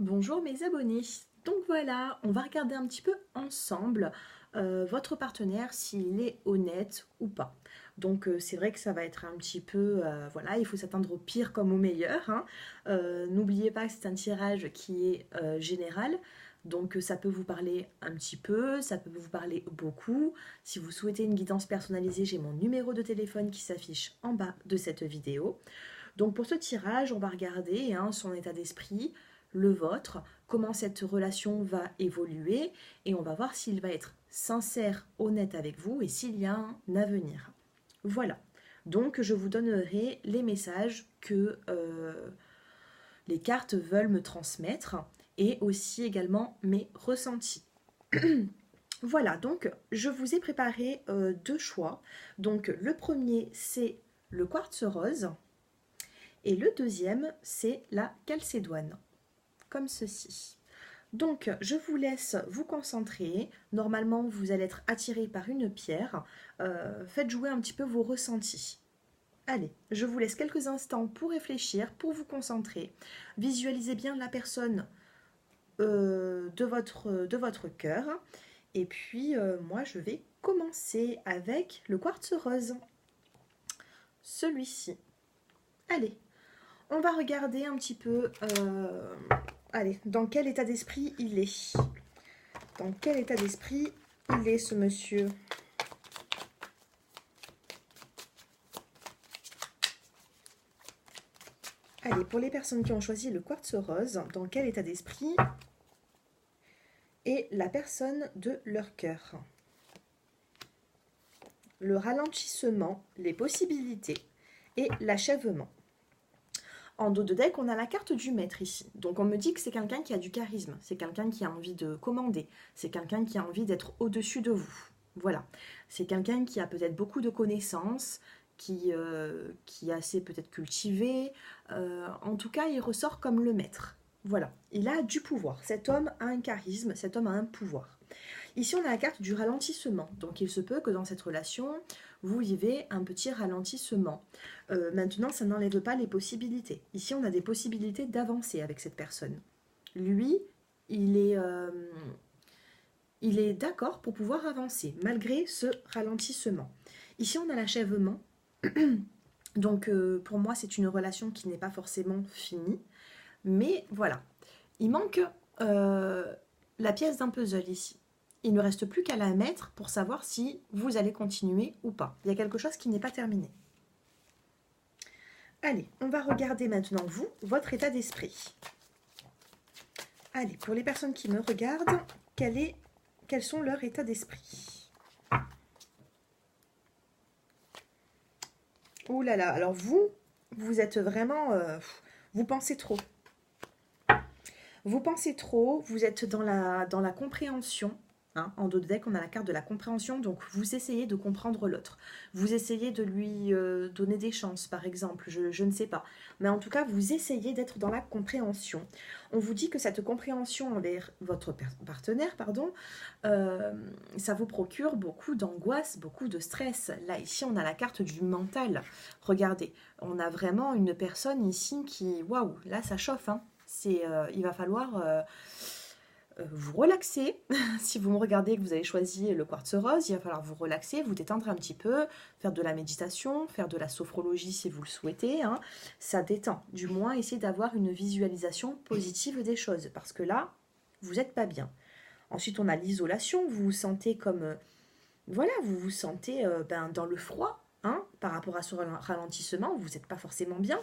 Bonjour mes abonnés. Donc voilà, on va regarder un petit peu ensemble votre partenaire s'il est honnête ou pas. Donc c'est vrai que ça va être un petit peu, voilà, il faut s'attendre au pire comme au meilleur, hein. N'oubliez pas que c'est un tirage qui est général. Donc ça peut vous parler un petit peu, ça peut vous parler beaucoup. Si vous souhaitez une guidance personnalisée, j'ai mon numéro de téléphone qui s'affiche en bas de cette vidéo. Donc pour ce tirage, on va regarder son état d'esprit, le vôtre, comment cette relation va évoluer et on va voir s'il va être sincère, honnête avec vous et s'il y a un avenir. Voilà. Donc je vous donnerai les messages que les cartes veulent me transmettre et aussi également mes ressentis. Voilà, donc je vous ai préparé deux choix. Donc le premier, c'est le quartz rose. Et le deuxième, c'est la calcédoine, comme ceci. Donc, je vous laisse vous concentrer. Normalement, vous allez être attiré par une pierre. Faites jouer un petit peu vos ressentis. Allez, je vous laisse quelques instants pour réfléchir, pour vous concentrer. Visualisez bien la personne de votre cœur. Et puis, moi, je vais commencer avec le quartz rose. Celui-ci. Allez, on va regarder un petit peu, allez, dans quel état d'esprit il est. Dans quel état d'esprit il est, ce monsieur. Allez, pour les personnes qui ont choisi le quartz rose, dans quel état d'esprit est la personne de leur cœur. Le ralentissement, les possibilités et l'achèvement. En dos de deck, on a la carte du maître ici. Donc on me dit que c'est quelqu'un qui a du charisme, c'est quelqu'un qui a envie de commander, c'est quelqu'un qui a envie d'être au-dessus de vous. Voilà. C'est quelqu'un qui a peut-être beaucoup de connaissances, qui est assez peut-être cultivé. En tout cas, il ressort comme le maître. Voilà. Il a du pouvoir. Cet homme a un charisme, cet homme a un pouvoir. Ici, on a la carte du ralentissement. Donc, il se peut que dans cette relation, vous vivez un petit ralentissement. Maintenant, ça n'enlève pas les possibilités. Ici, on a des possibilités d'avancer avec cette personne. Lui, il est d'accord pour pouvoir avancer, malgré ce ralentissement. Ici, on a l'achèvement. Donc, pour moi, c'est une relation qui n'est pas forcément finie. Mais voilà, il manque la pièce d'un puzzle ici. Il ne reste plus qu'à la mettre pour savoir si vous allez continuer ou pas. Il y a quelque chose qui n'est pas terminé. Allez, on va regarder maintenant vous, votre état d'esprit. Allez, pour les personnes qui me regardent, quels sont leurs états d'esprit? Ouh là là, alors vous êtes vraiment... vous pensez trop. Vous pensez trop, vous êtes dans la compréhension. Hein, en dos de deck, on a la carte de la compréhension, donc vous essayez de comprendre l'autre. Vous essayez de lui donner des chances, par exemple, je ne sais pas. Mais en tout cas, vous essayez d'être dans la compréhension. On vous dit que cette compréhension envers votre partenaire, pardon, ça vous procure beaucoup d'angoisse, beaucoup de stress. Là, ici, on a la carte du mental. Regardez, on a vraiment une personne ici qui... Waouh, là, ça chauffe, hein. Il va falloir vous relaxer. Si vous me regardez que vous avez choisi le quartz rose, il va falloir vous relaxer, vous détendre un petit peu, faire de la méditation, faire de la sophrologie si vous le souhaitez. Hein. Ça détend. Du moins, essayez d'avoir une visualisation positive des choses parce que là, vous n'êtes pas bien. Ensuite, on a l'isolation. Vous vous sentez comme... voilà, vous vous sentez dans le froid. Hein, par rapport à ce ralentissement, vous n'êtes pas forcément bien.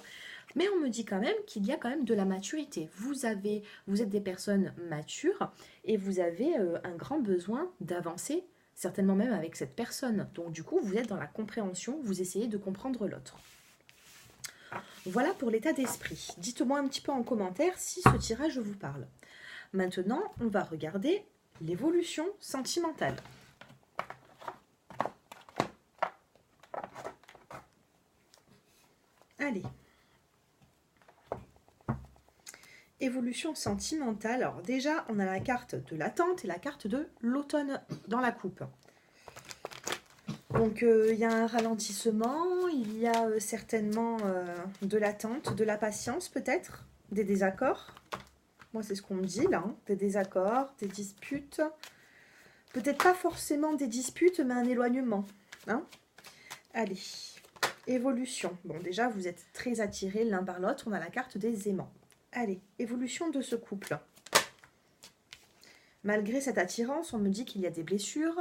Mais on me dit quand même qu'il y a quand même de la maturité. Vous êtes des personnes matures et vous avez un grand besoin d'avancer, certainement même avec cette personne. Donc du coup, vous êtes dans la compréhension, vous essayez de comprendre l'autre. Voilà pour l'état d'esprit. Dites-moi un petit peu en commentaire si ce tirage vous parle. Maintenant, on va regarder l'évolution sentimentale. Allez. Évolution sentimentale. Alors déjà, on a la carte de l'attente et la carte de l'automne dans la coupe. Donc il y a un ralentissement, il y a certainement de l'attente, de la patience peut-être, des désaccords. Moi, c'est ce qu'on me dit là. Hein. Des désaccords, des disputes. Peut-être pas forcément des disputes, mais un éloignement. Hein. Allez, évolution. Bon, déjà, vous êtes très attirés l'un par l'autre. On a la carte des aimants. Allez, évolution de ce couple. Malgré cette attirance, on me dit qu'il y a des blessures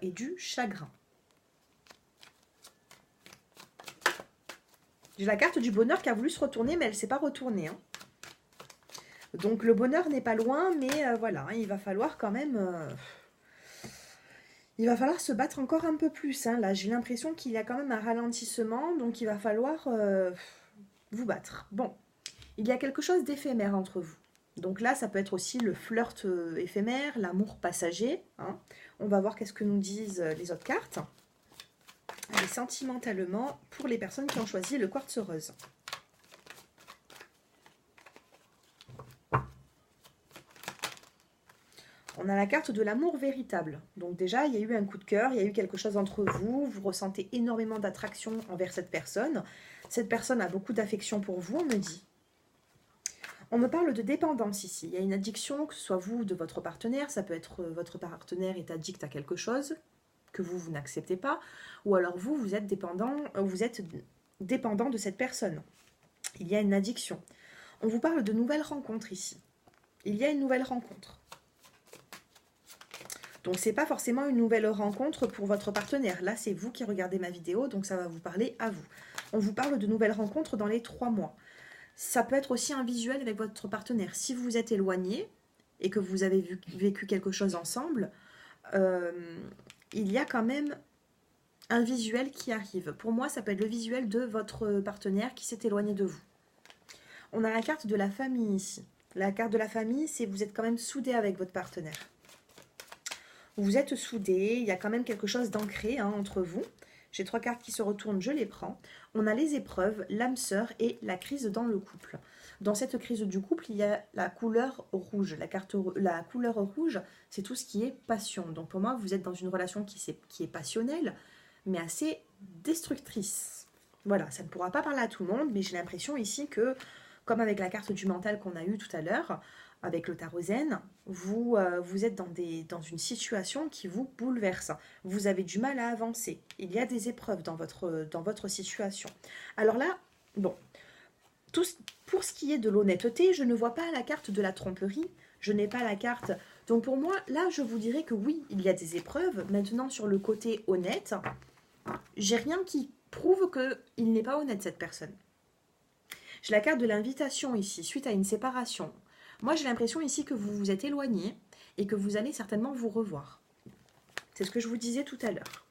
et du chagrin. J'ai la carte du bonheur qui a voulu se retourner, mais elle ne s'est pas retournée. Hein. Donc le bonheur n'est pas loin, mais voilà, il va falloir quand même... il va falloir se battre encore un peu plus. Hein. Là, j'ai l'impression qu'il y a quand même un ralentissement, donc il va falloir vous battre. Bon, il y a quelque chose d'éphémère entre vous. Donc là, ça peut être aussi le flirt éphémère, l'amour passager. Hein. On va voir qu'est-ce que nous disent les autres cartes. Allez, sentimentalement, pour les personnes qui ont choisi le quartz rose. On a la carte de l'amour véritable. Donc déjà, il y a eu un coup de cœur, il y a eu quelque chose entre vous. Vous ressentez énormément d'attraction envers cette personne. Cette personne a beaucoup d'affection pour vous, on me dit. On me parle de dépendance ici. Il y a une addiction, que ce soit vous ou de votre partenaire. Ça peut être votre partenaire est addict à quelque chose que vous n'acceptez pas. Ou alors vous êtes dépendant de cette personne. Il y a une addiction. On vous parle de nouvelles rencontres ici. Il y a une nouvelle rencontre. Donc, ce n'est pas forcément une nouvelle rencontre pour votre partenaire. Là, c'est vous qui regardez ma vidéo, donc ça va vous parler à vous. On vous parle de nouvelles rencontres dans les 3 mois. Ça peut être aussi un visuel avec votre partenaire. Si vous êtes éloigné et que vous avez vécu quelque chose ensemble, il y a quand même un visuel qui arrive. Pour moi, ça peut être le visuel de votre partenaire qui s'est éloigné de vous. On a la carte de la famille ici. La carte de la famille, c'est vous êtes quand même soudé avec votre partenaire. Vous êtes soudés, il y a quand même quelque chose d'ancré entre vous. J'ai 3 cartes qui se retournent, je les prends. On a les épreuves, l'âme sœur et la crise dans le couple. Dans cette crise du couple, il y a la couleur rouge. La couleur rouge, c'est tout ce qui est passion. Donc pour moi, vous êtes dans une relation qui est passionnelle, mais assez destructrice. Voilà, ça ne pourra pas parler à tout le monde, mais j'ai l'impression ici que, comme avec la carte du mental qu'on a eue tout à l'heure, avec le tarot zen, vous êtes dans une situation qui vous bouleverse. Vous avez du mal à avancer. Il y a des épreuves dans votre situation. Alors là, bon, pour ce qui est de l'honnêteté, je ne vois pas la carte de la tromperie. Je n'ai pas la carte... Donc pour moi, là, je vous dirais que oui, il y a des épreuves. Maintenant, sur le côté honnête, j'ai rien qui prouve qu'il n'est pas honnête, cette personne. J'ai la carte de l'invitation ici, suite à une séparation. Moi, j'ai l'impression ici que vous vous êtes éloigné et que vous allez certainement vous revoir. C'est ce que je vous disais tout à l'heure.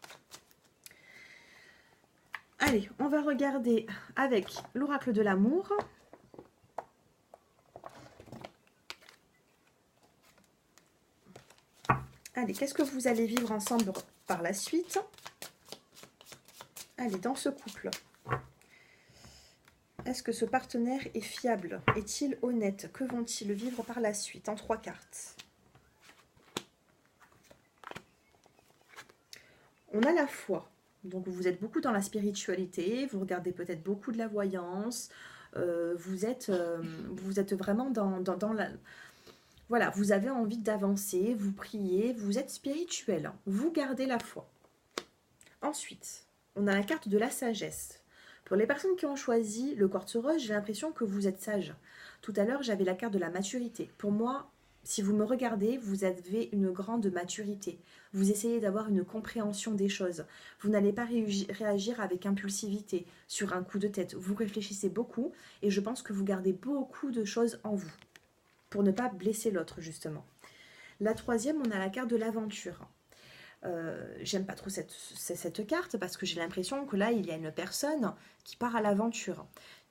Allez, on va regarder avec l'oracle de l'amour. Allez, qu'est-ce que vous allez vivre ensemble par la suite? Allez, dans ce couple. Est-ce que ce partenaire est fiable? Est-il honnête? Que vont-ils vivre par la suite? En 3 cartes. On a la foi. Donc vous êtes beaucoup dans la spiritualité. Vous regardez peut-être beaucoup de la voyance. Vous êtes vraiment dans la... Voilà, vous avez envie d'avancer. Vous priez. Vous êtes spirituel. Vous gardez la foi. Ensuite, on a la carte de la sagesse. Pour les personnes qui ont choisi le quartz rose, j'ai l'impression que vous êtes sage. Tout à l'heure, j'avais la carte de la maturité. Pour moi, si vous me regardez, vous avez une grande maturité. Vous essayez d'avoir une compréhension des choses. Vous n'allez pas réagir avec impulsivité sur un coup de tête. Vous réfléchissez beaucoup et je pense que vous gardez beaucoup de choses en vous pour ne pas blesser l'autre, justement. La troisième, on a la carte de l'aventure. J'aime pas trop cette carte parce que j'ai l'impression que là il y a une personne qui part à l'aventure,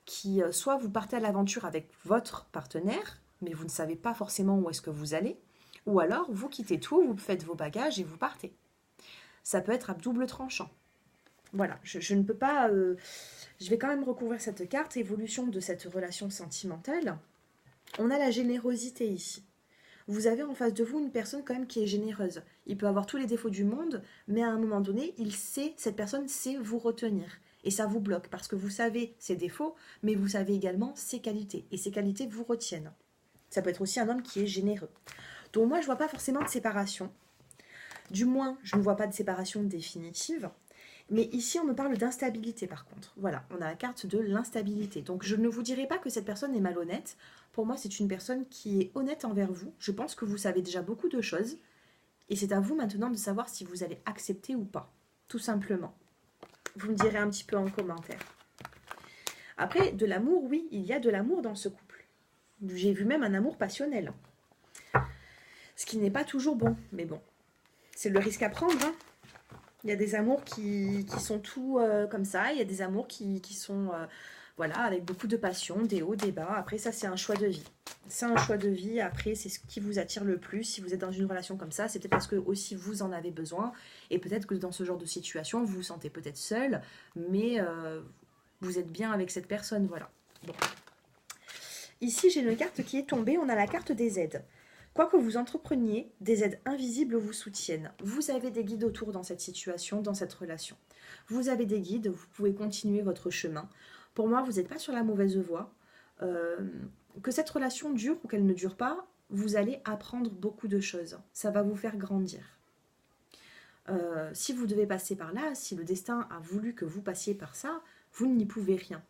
qui soit vous partez à l'aventure avec votre partenaire mais vous ne savez pas forcément où est-ce que vous allez, ou alors vous quittez tout, vous faites vos bagages et vous partez. Ça peut être à double tranchant. Voilà, je ne peux pas... je vais quand même recouvrir cette carte, évolution de cette relation sentimentale. On a la générosité ici. Vous avez en face de vous une personne quand même qui est généreuse. Il peut avoir tous les défauts du monde, mais à un moment donné, cette personne sait vous retenir. Et ça vous bloque, parce que vous savez ses défauts, mais vous savez également ses qualités. Et ces qualités vous retiennent. Ça peut être aussi un homme qui est généreux. Donc moi, je ne vois pas forcément de séparation. Du moins, je ne vois pas de séparation définitive. Mais ici, on me parle d'instabilité par contre. Voilà, on a la carte de l'instabilité. Donc je ne vous dirai pas que cette personne est malhonnête. Pour moi, c'est une personne qui est honnête envers vous. Je pense que vous savez déjà beaucoup de choses. Et c'est à vous maintenant de savoir si vous allez accepter ou pas. Tout simplement. Vous me direz un petit peu en commentaire. Après, de l'amour, oui, il y a de l'amour dans ce couple. J'ai vu même un amour passionnel. Ce qui n'est pas toujours bon, mais bon. C'est le risque à prendre, hein. Il y a des amours qui sont tout comme ça. Il y a des amours qui sont voilà, avec beaucoup de passion, des hauts, des bas. Après, ça, c'est un choix de vie. C'est un choix de vie. Après, c'est ce qui vous attire le plus. Si vous êtes dans une relation comme ça, c'est peut-être parce que aussi vous en avez besoin. Et peut-être que dans ce genre de situation, vous vous sentez peut-être seul, mais vous êtes bien avec cette personne. Voilà. Bon. Ici, j'ai une carte qui est tombée. On a la carte des aides. Quoi que vous entrepreniez, des aides invisibles vous soutiennent. Vous avez des guides autour dans cette situation, dans cette relation. Vous avez des guides, vous pouvez continuer votre chemin. Pour moi, vous n'êtes pas sur la mauvaise voie. Que cette relation dure ou qu'elle ne dure pas, vous allez apprendre beaucoup de choses. Ça va vous faire grandir. Si vous devez passer par là, si le destin a voulu que vous passiez par ça, vous n'y pouvez rien.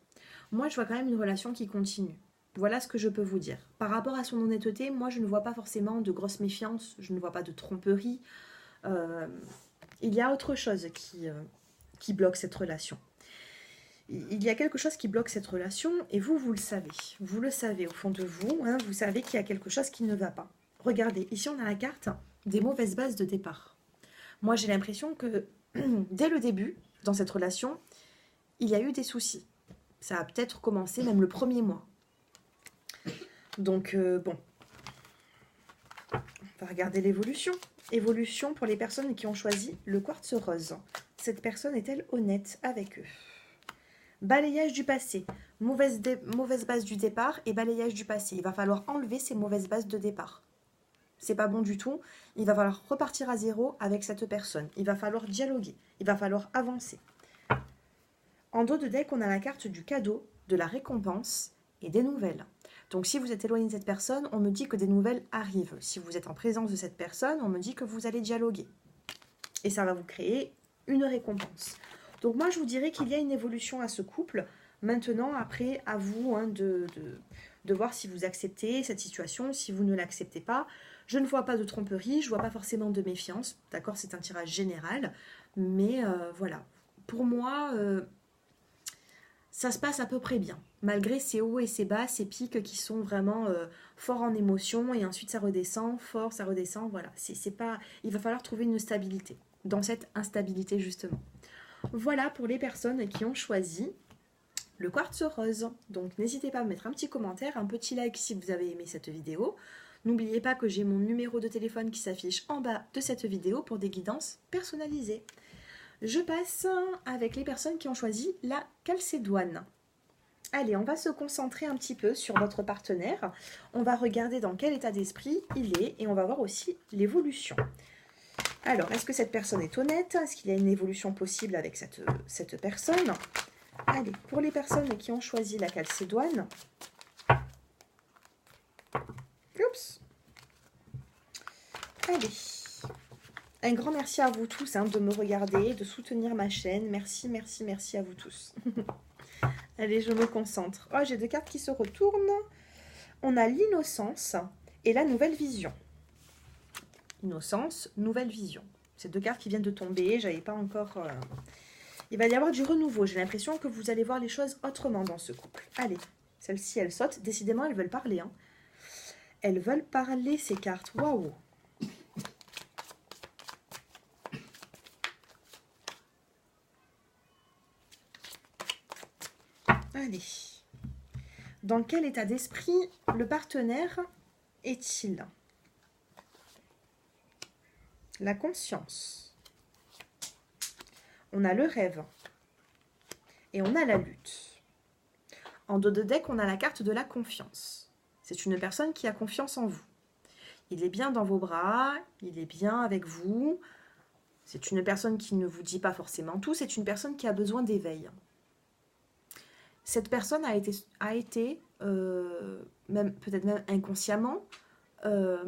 Moi, je vois quand même une relation qui continue. Voilà ce que je peux vous dire. Par rapport à son honnêteté, moi je ne vois pas forcément de grosse méfiance, je ne vois pas de tromperie. Il y a autre chose qui bloque cette relation. Il y a quelque chose qui bloque cette relation et vous, vous le savez. Vous le savez au fond de vous, hein, vous savez qu'il y a quelque chose qui ne va pas. Regardez, ici on a la carte des mauvaises bases de départ. Moi j'ai l'impression que dès le début, dans cette relation, il y a eu des soucis. Ça a peut-être commencé même le premier mois. Donc, bon, on va regarder l'évolution. Évolution pour les personnes qui ont choisi le quartz rose. Cette personne est-elle honnête avec eux? Balayage du passé. Mauvaise base du départ et balayage du passé. Il va falloir enlever ces mauvaises bases de départ. C'est pas bon du tout. Il va falloir repartir à zéro avec cette personne. Il va falloir dialoguer. Il va falloir avancer. En dos de deck, on a la carte du cadeau, de la récompense et des nouvelles. Donc si vous êtes éloigné de cette personne, on me dit que des nouvelles arrivent. Si vous êtes en présence de cette personne, on me dit que vous allez dialoguer. Et ça va vous créer une récompense. Donc moi, je vous dirais qu'il y a une évolution à ce couple. Maintenant, après, à vous hein, de voir si vous acceptez cette situation, si vous ne l'acceptez pas. Je ne vois pas de tromperie, je ne vois pas forcément de méfiance. D'accord, c'est un tirage général. Mais voilà. Pour moi, ça se passe à peu près bien. Malgré ces hauts et ces bas, ces pics qui sont vraiment forts en émotion et ensuite ça redescend, fort, ça redescend, voilà. C'est pas... Il va falloir trouver une stabilité dans cette instabilité justement. Voilà pour les personnes qui ont choisi le quartz rose. Donc n'hésitez pas à me mettre un petit commentaire, un petit like si vous avez aimé cette vidéo. N'oubliez pas que j'ai mon numéro de téléphone qui s'affiche en bas de cette vidéo pour des guidances personnalisées. Je passe avec les personnes qui ont choisi la calcédoine. Allez, on va se concentrer un petit peu sur votre partenaire. On va regarder dans quel état d'esprit il est et on va voir aussi l'évolution. Alors, est-ce que cette personne est honnête? Est-ce qu'il y a une évolution possible avec cette personne? Allez, pour les personnes qui ont choisi la calcédoine. Oups. Allez. Un grand merci à vous tous hein, de me regarder, de soutenir ma chaîne. Merci, merci, merci à vous tous. Allez, je me concentre. Oh, j'ai deux cartes qui se retournent. On a l'innocence et la nouvelle vision. Innocence, nouvelle vision. C'est deux cartes qui viennent de tomber. J'avais pas encore... Il va y avoir du renouveau. J'ai l'impression que vous allez voir les choses autrement dans ce couple. Allez, celle-ci, elle saute. Décidément, elles veulent parler. Hein. Elles veulent parler, ces cartes. Waouh! Allez. Dans quel état d'esprit le partenaire est-il? La conscience. On a le rêve. Et on a la lutte. En dos de deck, on a la carte de la confiance. C'est une personne qui a confiance en vous. Il est bien dans vos bras, il est bien avec vous. C'est une personne qui ne vous dit pas forcément tout, c'est une personne qui a besoin d'éveil. Cette personne a été même peut-être même inconsciemment, euh,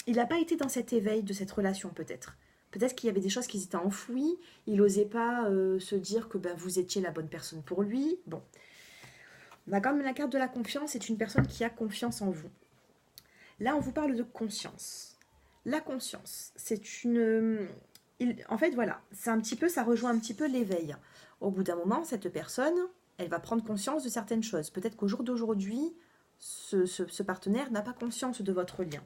il n'a pas été dans cet éveil de cette relation peut-être. Peut-être qu'il y avait des choses qui étaient enfouies, il n'osait pas se dire que ben, vous étiez la bonne personne pour lui. Bon, on a quand même la carte de la confiance, c'est une personne qui a confiance en vous. Là, on vous parle de conscience. La conscience, c'est une... En fait, voilà, c'est un petit peu, ça rejoint un petit peu l'éveil. Au bout d'un moment, cette personne, elle va prendre conscience de certaines choses. Peut-être qu'au jour d'aujourd'hui, ce partenaire n'a pas conscience de votre lien.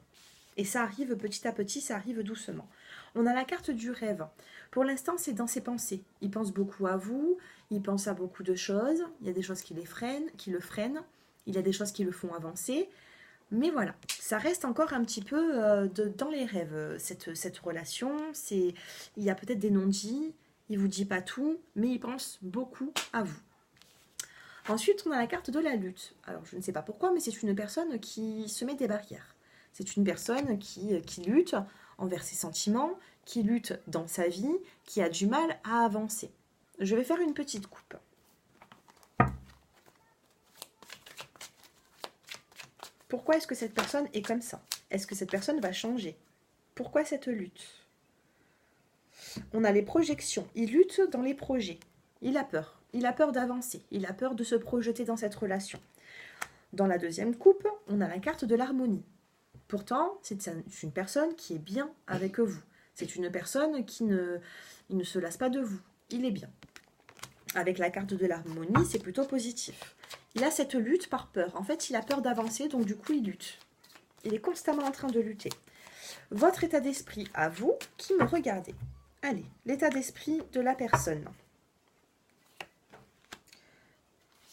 Et ça arrive petit à petit, ça arrive doucement. On a la carte du rêve. Pour l'instant, c'est dans ses pensées. Il pense beaucoup à vous, il pense à beaucoup de choses. Il y a des choses qui le freinent. Il y a des choses qui le font avancer. Mais voilà, ça reste encore un petit peu dans les rêves, cette relation. Il y a peut-être des non-dits, il ne vous dit pas tout, mais il pense beaucoup à vous. Ensuite, on a la carte de la lutte. Alors, je ne sais pas pourquoi, mais c'est une personne qui se met des barrières. C'est une personne qui lutte envers ses sentiments, qui lutte dans sa vie, qui a du mal à avancer. Je vais faire une petite coupe. Pourquoi est-ce que cette personne est comme ça? Est-ce que cette personne va changer? Pourquoi cette lutte? On a les projections. Il lutte dans les projets. Il a peur. Il a peur d'avancer. Il a peur de se projeter dans cette relation. Dans la deuxième coupe, on a la carte de l'harmonie. Pourtant, c'est une personne qui est bien avec vous. C'est une personne qui ne se lasse pas de vous. Il est bien. Avec la carte de l'harmonie, c'est plutôt positif. Il a cette lutte par peur. En fait, il a peur d'avancer, donc du coup, il lutte. Il est constamment en train de lutter. Votre état d'esprit à vous qui me regardez. Allez, l'état d'esprit de la personne.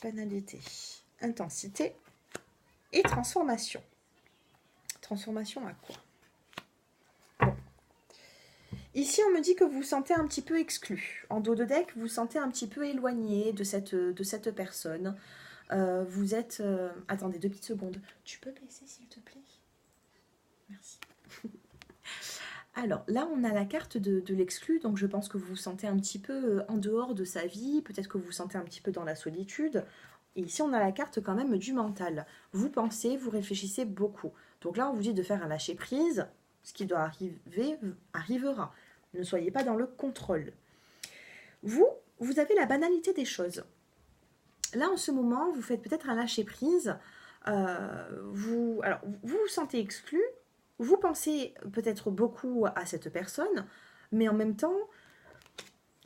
Banalité, intensité et transformation. Transformation à quoi? Bon. Ici, on me dit que vous vous sentez un petit peu exclu. En dos de deck, vous vous sentez un petit peu éloigné de cette personne. Vous êtes... Attendez, 2 petites secondes. Tu peux baisser, s'il te plaît? Merci. Alors, là, on a la carte de l'exclu. Donc, je pense que vous vous sentez un petit peu en dehors de sa vie. Peut-être que vous vous sentez un petit peu dans la solitude. Et ici, on a la carte quand même du mental. Vous pensez, vous réfléchissez beaucoup. Donc là, on vous dit de faire un lâcher-prise. Ce qui doit arriver, arrivera. Ne soyez pas dans le contrôle. Vous avez la banalité des choses. Là, en ce moment, vous faites peut-être un lâcher-prise. Vous vous sentez exclu. Vous pensez peut-être beaucoup à cette personne. Mais en même temps,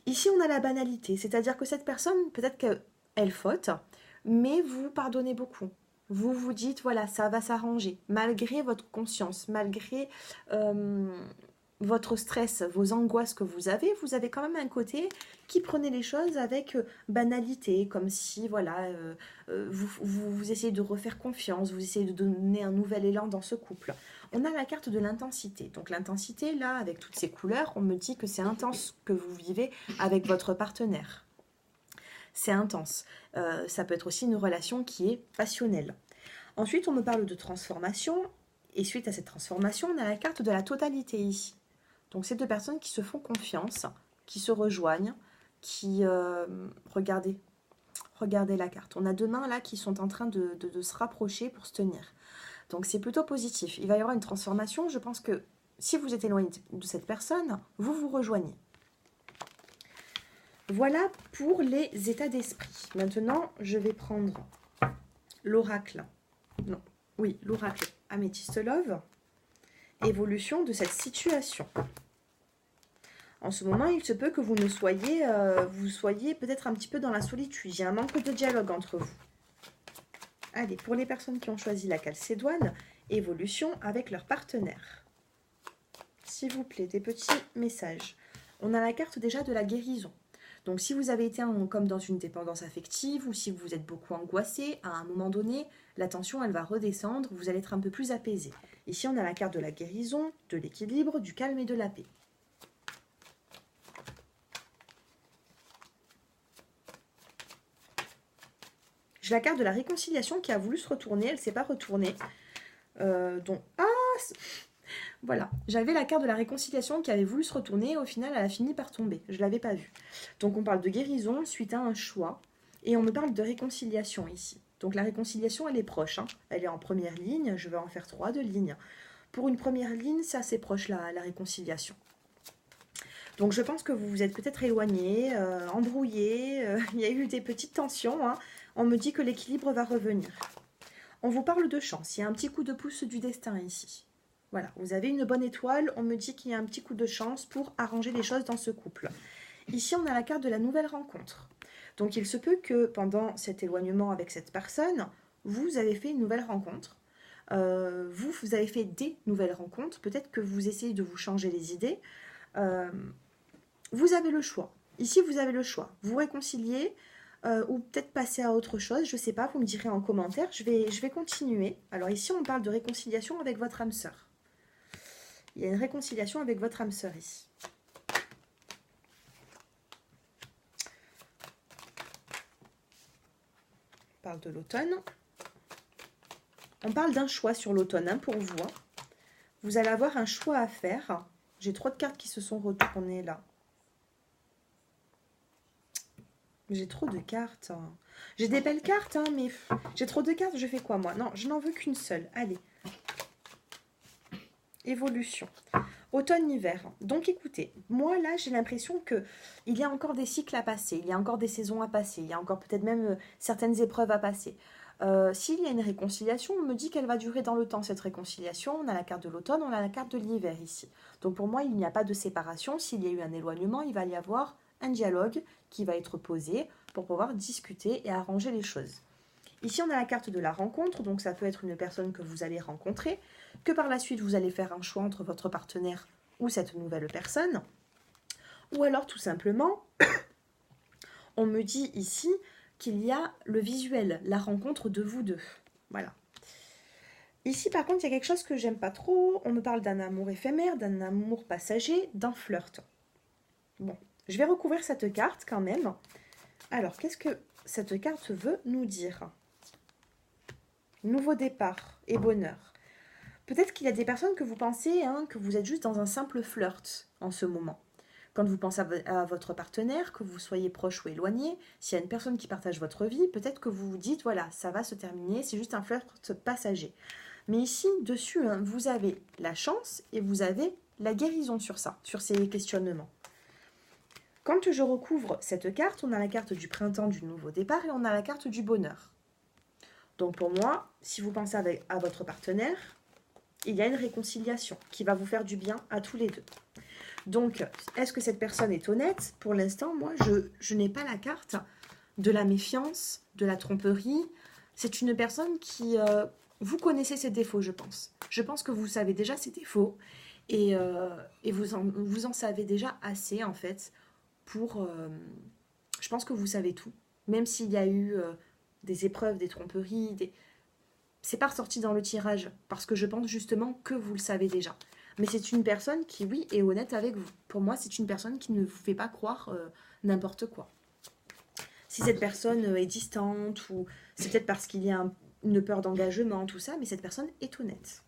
ici, on a la banalité. C'est-à-dire que cette personne, peut-être qu'elle faute, mais vous pardonnez beaucoup. Vous vous dites, voilà, ça va s'arranger. Malgré votre conscience, malgré votre stress, vos angoisses que vous avez quand même un côté qui prenait les choses avec banalité, comme si, voilà, vous essayez de refaire confiance, vous essayez de donner un nouvel élan dans ce couple. On a la carte de l'intensité. Donc l'intensité, là, avec toutes ces couleurs, on me dit que c'est intense que vous vivez avec votre partenaire. C'est intense. Ça peut être aussi une relation qui est passionnelle. Ensuite, on me parle de transformation. Et suite à cette transformation, on a la carte de la totalité ici. Donc, c'est 2 personnes qui se font confiance, qui se rejoignent, qui... regardez la carte. On a 2 mains là qui sont en train de se rapprocher pour se tenir. Donc, c'est plutôt positif. Il va y avoir une transformation. Je pense que si vous êtes éloigné de cette personne, vous vous rejoignez. Voilà pour les états d'esprit. Maintenant, je vais prendre l'oracle. Non, oui, l'oracle Améthyste Love. Évolution de cette situation. En ce moment, il se peut que vous soyez peut-être un petit peu dans la solitude. Il y a un manque de dialogue entre vous. Allez, pour les personnes qui ont choisi la calcédoine, évolution avec leur partenaire. S'il vous plaît, des petits messages. On a la carte déjà de la guérison. Donc, si vous avez été comme dans une dépendance affective ou si vous êtes beaucoup angoissé, à un moment donné, la tension, elle va redescendre, vous allez être un peu plus apaisé. Ici, on a la carte de la guérison, de l'équilibre, du calme et de la paix. J'ai la carte de la réconciliation qui a voulu se retourner, elle ne s'est pas retournée. Voilà, j'avais la carte de la réconciliation qui avait voulu se retourner, au final elle a fini par tomber, je ne l'avais pas vue. Donc on parle de guérison suite à un choix, et on me parle de réconciliation ici. Donc la réconciliation, elle est proche, hein. Elle est en première ligne, je vais en faire 3 de lignes. Pour une première ligne, c'est assez proche la réconciliation. Donc je pense que vous vous êtes peut-être éloigné, embrouillé, il y a eu des petites tensions, hein. On me dit que l'équilibre va revenir. On vous parle de chance, il y a un petit coup de pouce du destin ici. Voilà, vous avez une bonne étoile, on me dit qu'il y a un petit coup de chance pour arranger les choses dans ce couple. Ici, on a la carte de la nouvelle rencontre. Donc il se peut que pendant cet éloignement avec cette personne, vous avez fait une nouvelle rencontre. Vous avez fait des nouvelles rencontres. Peut-être que vous essayez de vous changer les idées. Vous avez le choix. Ici, vous avez le choix. Vous réconciliez ou peut-être passer à autre chose. Je ne sais pas, vous me direz en commentaire. Je vais continuer. Alors ici, on parle de réconciliation avec votre âme sœur. Il y a une réconciliation avec votre âme sœur ici. On parle de l'automne. On parle d'un choix sur l'automne, hein, pour vous. Hein. Vous allez avoir un choix à faire. J'ai trop de cartes qui se sont retournées là. J'ai trop de cartes. J'ai des belles cartes, hein, mais j'ai trop de cartes. Je fais quoi, moi? Non, je n'en veux qu'une seule. Allez. Évolution. Automne-hiver. Donc, écoutez, moi, là, j'ai l'impression qu'il y a encore des cycles à passer. Il y a encore des saisons à passer. Il y a encore peut-être même certaines épreuves à passer. S'il y a une réconciliation, on me dit qu'elle va durer dans le temps, cette réconciliation. On a la carte de l'automne, on a la carte de l'hiver ici. Donc, pour moi, il n'y a pas de séparation. S'il y a eu un éloignement, il va y avoir un dialogue qui va être posé pour pouvoir discuter et arranger les choses. Ici, on a la carte de la rencontre, donc ça peut être une personne que vous allez rencontrer, que par la suite, vous allez faire un choix entre votre partenaire ou cette nouvelle personne. Ou alors, tout simplement, on me dit ici qu'il y a le visuel, la rencontre de vous deux. Voilà. Ici, par contre, il y a quelque chose que j'aime pas trop. On me parle d'un amour éphémère, d'un amour passager, d'un flirt. Bon, je vais recouvrir cette carte quand même. Alors, qu'est-ce que cette carte veut nous dire ? Nouveau départ et bonheur. Peut-être qu'il y a des personnes que vous pensez que vous êtes juste dans un simple flirt en ce moment. Quand vous pensez à votre partenaire, que vous soyez proche ou éloigné, s'il y a une personne qui partage votre vie, peut-être que vous vous dites, voilà, ça va se terminer, c'est juste un flirt passager. Mais ici, dessus, vous avez la chance et vous avez la guérison sur ça, sur ces questionnements. Quand je recouvre cette carte, on a la carte du printemps, du nouveau départ, et on a la carte du bonheur. Donc pour moi, si vous pensez à votre partenaire, il y a une réconciliation qui va vous faire du bien à tous les deux. Donc, est-ce que cette personne est honnête? Pour l'instant, moi, je n'ai pas la carte de la méfiance, de la tromperie. C'est une personne qui... vous connaissez ses défauts, je pense. Je pense que vous savez déjà ses défauts et vous en savez déjà assez, en fait, pour... je pense que vous savez tout. Même s'il y a eu des épreuves, des tromperies, c'est pas ressorti dans le tirage, parce que je pense justement que vous le savez déjà. Mais c'est une personne qui, oui, est honnête avec vous. Pour moi, c'est une personne qui ne vous fait pas croire n'importe quoi. Si cette personne est distante, ou c'est peut-être parce qu'il y a une peur d'engagement, tout ça, mais cette personne est honnête.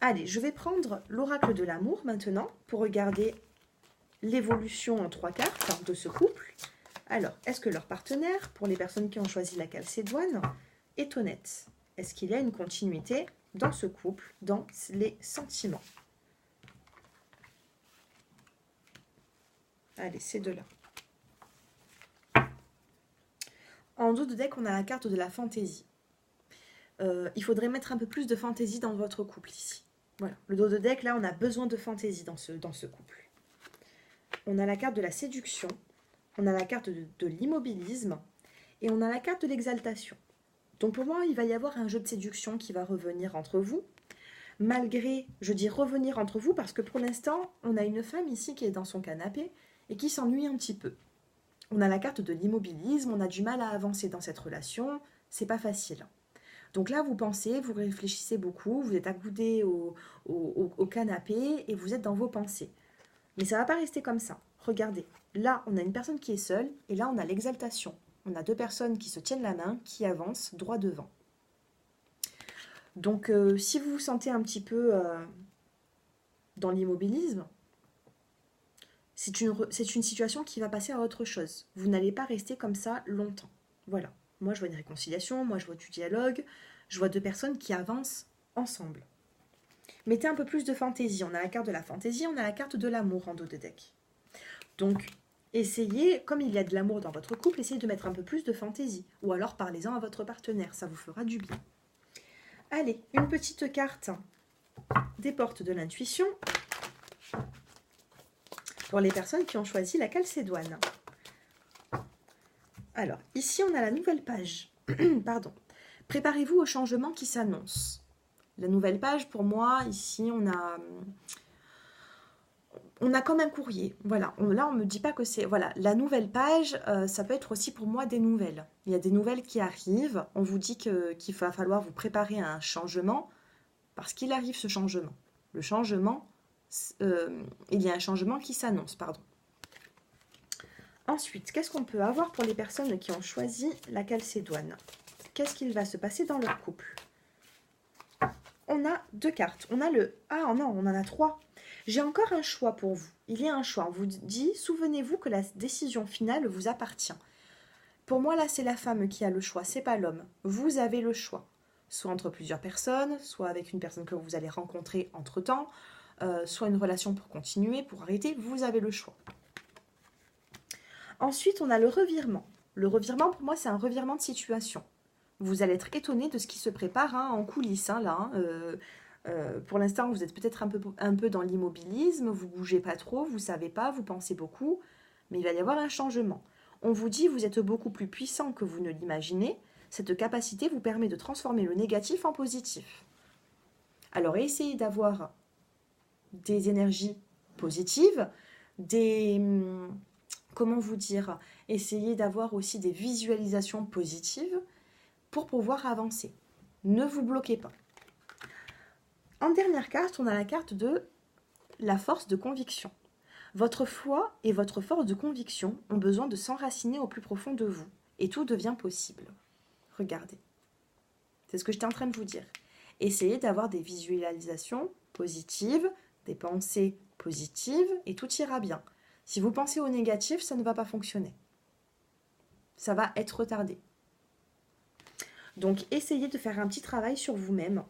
Allez, je vais prendre l'oracle de l'amour maintenant, pour regarder l'évolution en 3 cartes de ce couple. Alors, est-ce que leur partenaire, pour les personnes qui ont choisi la calcédoine, est honnête? Est-ce qu'il y a une continuité dans ce couple, dans les sentiments? Allez, ces deux-là. En dos de deck, on a la carte de la fantaisie. Il faudrait mettre un peu plus de fantaisie dans votre couple ici. Voilà, le dos de deck, là, on a besoin de fantaisie dans ce couple. On a la carte de la séduction, on a la carte de l'immobilisme et on a la carte de l'exaltation. Donc pour moi, il va y avoir un jeu de séduction qui va revenir entre vous. Malgré, je dis revenir entre vous, parce que pour l'instant, on a une femme ici qui est dans son canapé et qui s'ennuie un petit peu. On a la carte de l'immobilisme, on a du mal à avancer dans cette relation, c'est pas facile. Donc là, vous pensez, vous réfléchissez beaucoup, vous êtes accoudé au canapé et vous êtes dans vos pensées. Mais ça va pas rester comme ça. Regardez, là, on a une personne qui est seule et là, on a l'exaltation. On a 2 personnes qui se tiennent la main, qui avancent droit devant. Donc, si vous vous sentez un petit peu dans l'immobilisme, c'est une situation qui va passer à autre chose. Vous n'allez pas rester comme ça longtemps. Voilà. Moi, je vois une réconciliation, moi, je vois du dialogue, je vois deux personnes qui avancent ensemble. Mettez un peu plus de fantaisie. On a la carte de la fantaisie, on a la carte de l'amour en dos de deck. Donc, essayez, comme il y a de l'amour dans votre couple, essayez de mettre un peu plus de fantaisie. Ou alors parlez-en à votre partenaire, ça vous fera du bien. Allez, une petite carte des portes de l'intuition pour les personnes qui ont choisi la calcédoine. Alors, ici, on a la nouvelle page. Pardon. Préparez-vous au changement qui s'annonce. La nouvelle page, pour moi, ici, on a comme un courrier. Voilà. Là, on ne me dit pas que c'est... Voilà. La nouvelle page, ça peut être aussi pour moi des nouvelles. Il y a des nouvelles qui arrivent. On vous dit qu'il va falloir vous préparer à un changement parce qu'il arrive ce changement. Le changement, il y a un changement qui s'annonce, pardon. Ensuite, qu'est-ce qu'on peut avoir pour les personnes qui ont choisi la calcédoine? Qu'est-ce qu'il va se passer dans leur couple? On a deux cartes. On a le... Ah non, on en a trois. J'ai encore un choix pour vous. Il y a un choix. On vous dit, souvenez-vous que la décision finale vous appartient. Pour moi, là, c'est la femme qui a le choix, c'est pas l'homme. Vous avez le choix. Soit entre plusieurs personnes, soit avec une personne que vous allez rencontrer entre-temps, soit une relation pour continuer, pour arrêter, vous avez le choix. Ensuite, on a le revirement. Le revirement, pour moi, c'est un revirement de situation. Vous allez être étonné de ce qui se prépare en coulisses. Pour l'instant, vous êtes peut-être un peu dans l'immobilisme, vous ne bougez pas trop, vous ne savez pas, vous pensez beaucoup, mais il va y avoir un changement. On vous dit vous êtes beaucoup plus puissant que vous ne l'imaginez. Cette capacité vous permet de transformer le négatif en positif. Alors, essayez d'avoir des énergies positives, comment vous dire, essayez d'avoir aussi des visualisations positives pour pouvoir avancer. Ne vous bloquez pas. En dernière carte, on a la carte de la force de conviction. Votre foi et votre force de conviction ont besoin de s'enraciner au plus profond de vous. Et tout devient possible. Regardez. C'est ce que j'étais en train de vous dire. Essayez d'avoir des visualisations positives, des pensées positives, et tout ira bien. Si vous pensez au négatif, ça ne va pas fonctionner. Ça va être retardé. Donc, essayez de faire un petit travail sur vous-même.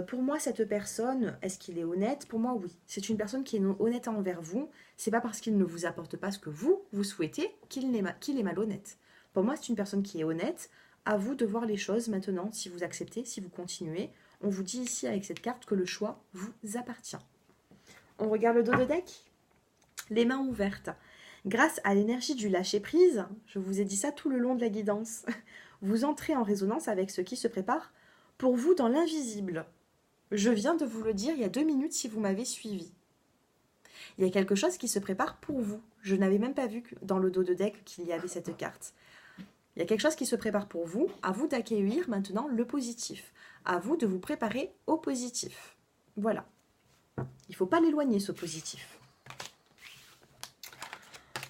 Pour moi, cette personne, est-ce qu'il est honnête? Pour moi, oui. C'est une personne qui est honnête envers vous. C'est pas parce qu'il ne vous apporte pas ce que vous souhaitez qu'il est malhonnête. Pour moi, c'est une personne qui est honnête. À vous de voir les choses maintenant, si vous acceptez, si vous continuez. On vous dit ici, avec cette carte, que le choix vous appartient. On regarde le dos de deck. Les mains ouvertes. Grâce à l'énergie du lâcher-prise, je vous ai dit ça tout le long de la guidance, vous entrez en résonance avec ce qui se prépare pour vous dans l'invisible. Je viens de vous le dire il y a 2 minutes si vous m'avez suivi. Il y a quelque chose qui se prépare pour vous. Je n'avais même pas vu dans le dos de deck qu'il y avait cette carte. Il y a quelque chose qui se prépare pour vous. À vous d'accueillir maintenant le positif. À vous de vous préparer au positif. Voilà. Il ne faut pas l'éloigner, ce positif.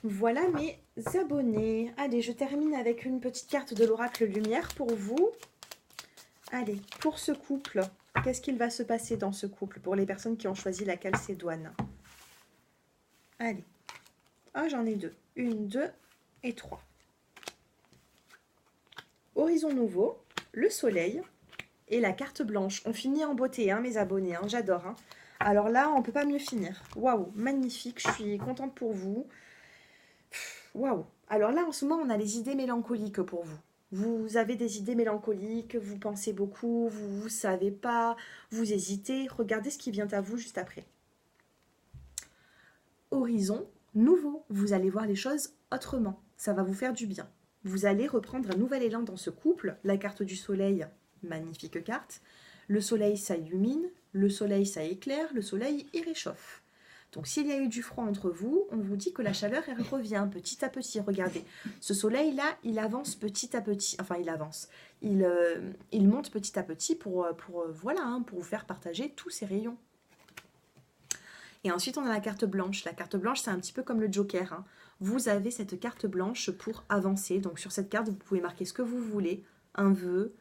Voilà mes abonnés. Allez, je termine avec une petite carte de l'oracle lumière pour vous. Allez, pour ce couple, qu'est-ce qu'il va se passer dans ce couple pour les personnes qui ont choisi la calcédoine? Allez. Ah, j'en ai 2. 1, 2 et 3. Horizon nouveau, le soleil et la carte blanche. On finit en beauté, mes abonnés. J'adore. Alors là, on ne peut pas mieux finir. Waouh, magnifique. Je suis contente pour vous. Waouh. Alors là, en ce moment, on a les idées mélancoliques pour vous. Vous avez des idées mélancoliques, vous pensez beaucoup, vous ne savez pas, vous hésitez. Regardez ce qui vient à vous juste après. Horizon nouveau. Vous allez voir les choses autrement. Ça va vous faire du bien. Vous allez reprendre un nouvel élan dans ce couple. La carte du soleil, magnifique carte. Le soleil, ça illumine. Le soleil, ça éclaire. Le soleil, il réchauffe. Donc, s'il y a eu du froid entre vous, on vous dit que la chaleur, elle revient petit à petit. Regardez, ce soleil-là, il avance petit à petit. Enfin, il avance. Il monte petit à petit pour vous faire partager tous ces rayons. Et ensuite, on a la carte blanche. La carte blanche, c'est un petit peu comme le Joker. Vous avez cette carte blanche pour avancer. Donc, sur cette carte, vous pouvez marquer ce que vous voulez. Un vœu,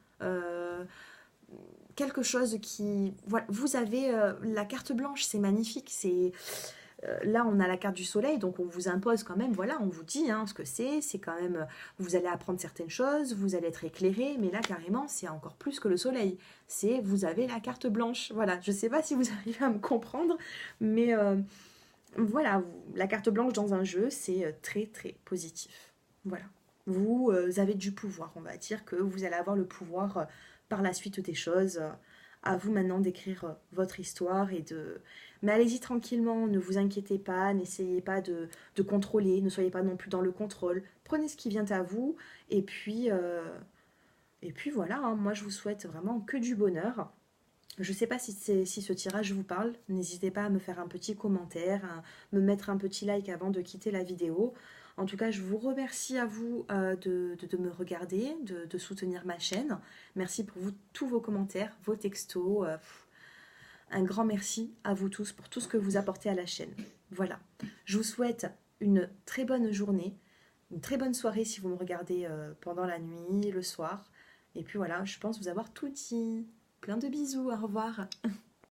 quelque chose qui... Voilà, vous avez la carte blanche, c'est magnifique. là, on a la carte du soleil, donc on vous impose quand même, voilà, on vous dit hein, ce que c'est quand même, vous allez apprendre certaines choses, vous allez être éclairé, mais là, carrément, c'est encore plus que le soleil. C'est, vous avez la carte blanche. Voilà, je ne sais pas si vous arrivez à me comprendre, mais voilà, la carte blanche dans un jeu, c'est très, très positif. Voilà. Vous avez du pouvoir, on va dire que vous allez avoir le pouvoir par la suite des choses. À vous maintenant d'écrire votre histoire et de... Mais allez-y tranquillement, ne vous inquiétez pas, n'essayez pas de contrôler, ne soyez pas non plus dans le contrôle. Prenez ce qui vient à vous et puis voilà, hein, moi je vous souhaite vraiment que du bonheur. Je ne sais pas si ce tirage vous parle, n'hésitez pas à me faire un petit commentaire, à me mettre un petit like avant de quitter la vidéo. En tout cas, je vous remercie à vous de me regarder, de soutenir ma chaîne. Merci pour vous, tous vos commentaires, vos textos. Un grand merci à vous tous pour tout ce que vous apportez à la chaîne. Voilà, je vous souhaite une très bonne journée, une très bonne soirée si vous me regardez pendant la nuit, le soir. Et puis voilà, je pense vous avoir tout dit. Plein de bisous, au revoir.